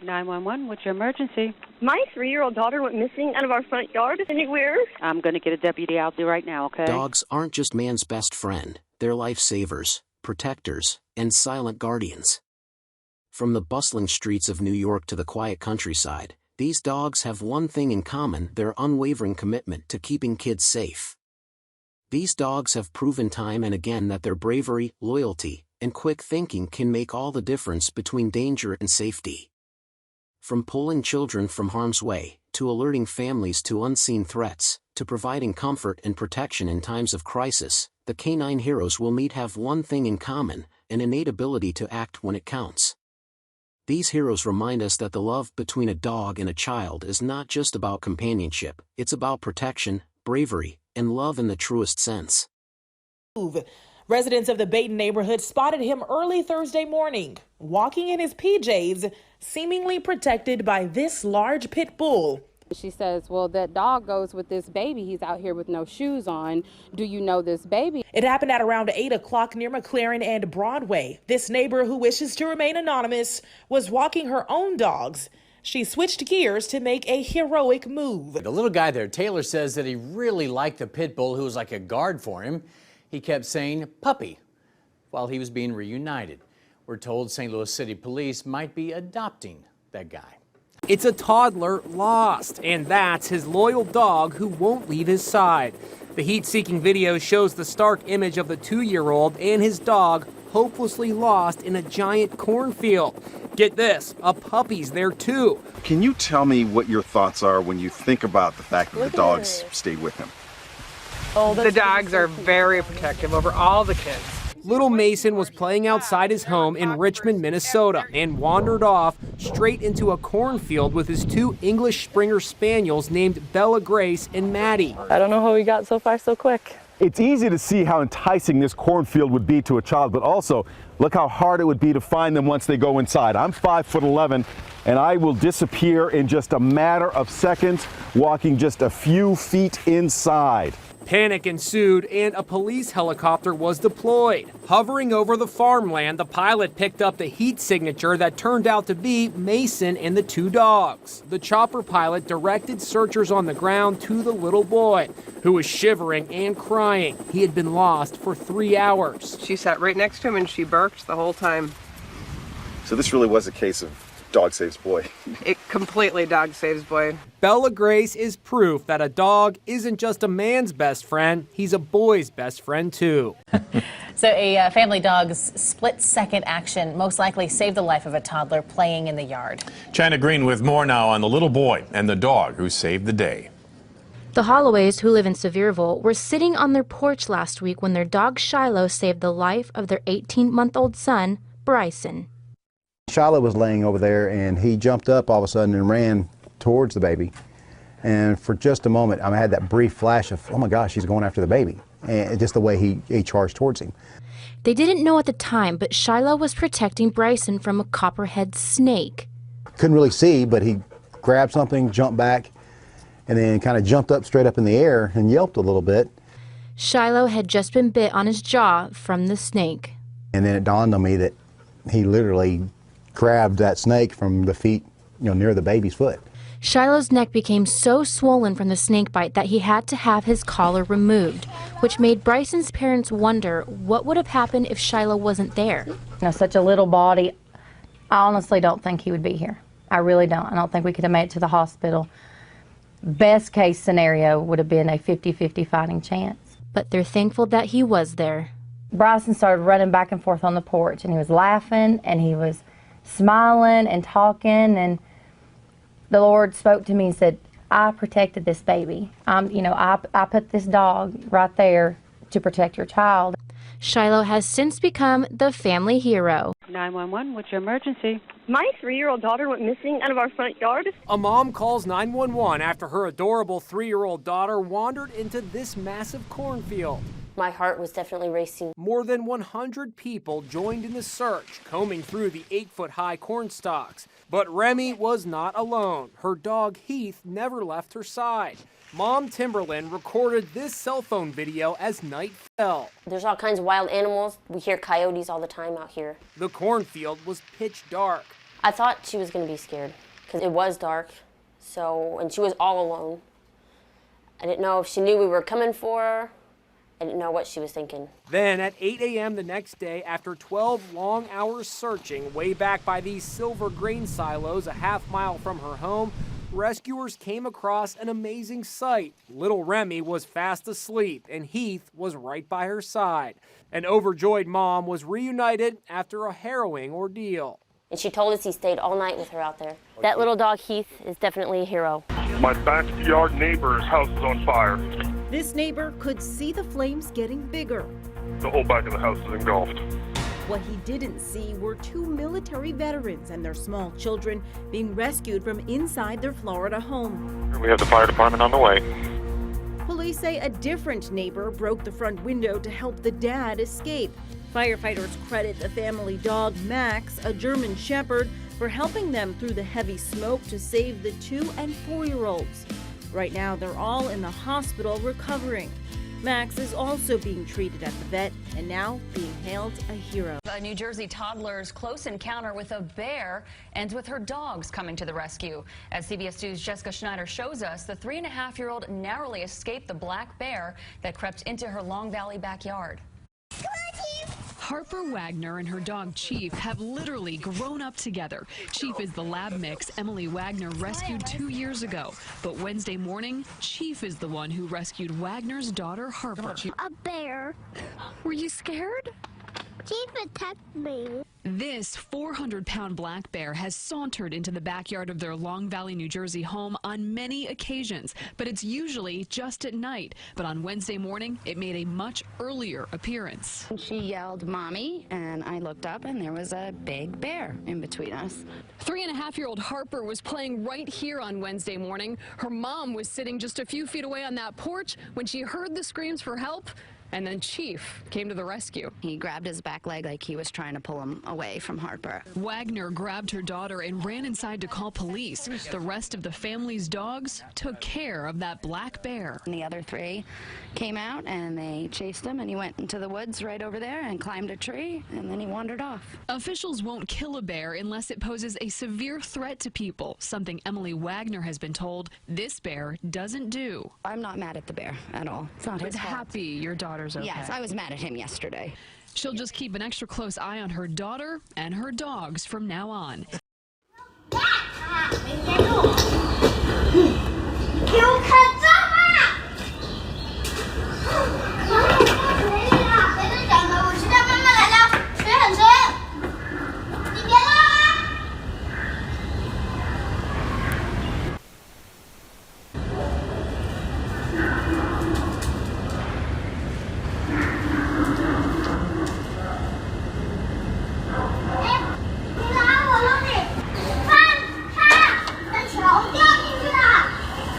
911, what's your emergency? My 3-year-old daughter went missing out of our front yard anywhere. I'm going to get a deputy out there right now, okay? Dogs aren't just man's best friend, they're lifesavers, protectors, and silent guardians. From the bustling streets of New York to the quiet countryside, these dogs have one thing in common: their unwavering commitment to keeping kids safe. These dogs have proven time and again that their bravery, loyalty, and quick thinking can make all the difference between danger and safety. From pulling children from harm's way, to alerting families to unseen threats, to providing comfort and protection in times of crisis, the canine heroes we'll meet have one thing in common: an innate ability to act when it counts. These heroes remind us that the love between a dog and a child is not just about companionship, it's about protection, bravery, and love in the truest sense. Residents of the Baton neighborhood spotted him early Thursday morning, walking in his PJs, seemingly protected by this large pit bull. She says, well, that dog goes with this baby. He's out here with no shoes on. Do you know this baby? It happened at around 8 o'clock near McLaren and Broadway. This neighbor, who wishes to remain anonymous, was walking her own dogs. She switched gears to make a heroic move. The little guy there, Taylor, says that he really liked the pit bull who was like a guard for him. He kept saying puppy while he was being reunited. We're told St. Louis City Police might be adopting that guy. It's a toddler lost, and that's his loyal dog who won't leave his side. The heat-seeking video shows the stark image of the 2-year-old and his dog hopelessly lost in a giant cornfield. Get this, a puppy's there too. Can you tell me what your thoughts are when you think about the fact that the dogs stayed with him? The dogs are very protective over all the kids. Little Mason was playing outside his home in Richmond, Minnesota, and wandered off straight into a cornfield with his 2 English Springer Spaniels named Bella Grace and Maddie. I don't know how we got so far so quick. It's easy to see how enticing this cornfield would be to a child, but also look how hard it would be to find them once they go inside. I'm 5'11", and I will disappear in just a matter of seconds, walking just a few feet inside. Panic ensued, and a police helicopter was deployed. Hovering over the farmland, the pilot picked up the heat signature that turned out to be Mason and the 2 dogs. The chopper pilot directed searchers on the ground to the little boy, who was shivering and crying. He had been lost for 3 hours. She sat right next to him and she barked the whole time. So this really was a case of dog saves boy. It completely dog saves boy. Bella Grace is proof that a dog isn't just a man's best friend, he's a boy's best friend too. So a family dog's split-second action most likely saved the life of a toddler playing in the yard. China Green with more now on the little boy and the dog who saved the day. The Holloways, who live in Sevierville, were sitting on their porch last week when their dog Shiloh saved the life of their 18-month-old son, Bryson. Shiloh was laying over there and he jumped up all of a sudden and ran towards the baby. And for just a moment, I had that brief flash of, oh my gosh, he's going after the baby. And just the way he charged towards him. They didn't know at the time, but Shiloh was protecting Bryson from a copperhead snake. Couldn't really see, but he grabbed something, jumped back, and then kind of jumped up straight up in the air and yelped a little bit. Shiloh had just been bit on his jaw from the snake. And then it dawned on me that he literally grabbed that snake from the feet, near the baby's foot. Shiloh's neck became so swollen from the snake bite that he had to have his collar removed, which made Bryson's parents wonder what would have happened if Shiloh wasn't there. Such a little body, I honestly don't think he would be here. I really don't. I don't think we could have made it to the hospital. Best case scenario would have been a 50-50 fighting chance. But they're thankful that he was there. Bryson started running back and forth on the porch, and he was laughing, and he was smiling and talking, and the Lord spoke to me and said, I protected this baby. I put this dog right there to protect your child. Shiloh has since become the family hero. 911, what's your emergency? My 3-year-old daughter went missing out of our front yard. A mom calls 911 after her adorable 3-year-old daughter wandered into this massive cornfield. My heart was definitely racing. More than 100 people joined in the search, combing through the 8-foot-high corn stalks. But Remy was not alone. Her dog Heath never left her side. Mom Timberland recorded this cell phone video as night fell. There's all kinds of wild animals. We hear coyotes all the time out here. The cornfield was pitch dark. I thought she was going to be scared because it was dark, and she was all alone. I didn't know if she knew we were coming for her. I didn't know what she was thinking. Then at 8 a.m. the next day, after 12 long hours searching way back by these silver grain silos a half-mile from her home, rescuers came across an amazing sight. Little Remy was fast asleep, and Heath was right by her side. An overjoyed mom was reunited after a harrowing ordeal. And she told us he stayed all night with her out there. That little dog, Heath, is definitely a hero. My backyard neighbor's house is on fire. This neighbor could see the flames getting bigger. The whole back of the house is engulfed. What he didn't see were 2 military veterans and their small children being rescued from inside their Florida home. We have the fire department on the way. Police say a different neighbor broke the front window to help the dad escape. Firefighters credit the family dog Max, a German Shepherd, for helping them through the heavy smoke to save the 2- and 4-year-olds. Right now, they're all in the hospital recovering. Max is also being treated at the vet and now being hailed a hero. A New Jersey toddler's close encounter with a bear ends with her dogs coming to the rescue. As CBS News' Jessica Schneider shows us, the 3.5-year-old narrowly escaped the black bear that crept into her Long Valley backyard. Harper Wagner and her dog Chief have literally grown up together. Chief is the lab mix Emily Wagner rescued 2 years ago. But Wednesday morning, Chief is the one who rescued Wagner's daughter Harper. A bear. Were you scared? Chief attacked me. This 400-pound black bear has sauntered into the backyard of their Long Valley, New Jersey home on many occasions, but it's usually just at night. But on Wednesday morning, it made a much earlier appearance. She yelled, "Mommy," and I looked up and there was a big bear in between us. 3.5-year-old Harper was playing right here on Wednesday morning. Her mom was sitting just a few feet away on that porch when she heard the screams for help. And then Chief came to the rescue. He grabbed his back leg like he was trying to pull him away from Harper. Wagner grabbed her daughter and ran inside to call police. The rest of the family's dogs took care of that black bear. And the other 3 came out and they chased him, and he went into the woods right over there and climbed a tree, and then he wandered off. Officials won't kill a bear unless it poses a severe threat to people, something Emily Wagner has been told this bear doesn't do. I'm not mad at the bear at all. It's not his fault. Happy your daughter's okay. Yes, I was mad at him yesterday. She'll just keep an extra close eye on her daughter and her dogs from now on.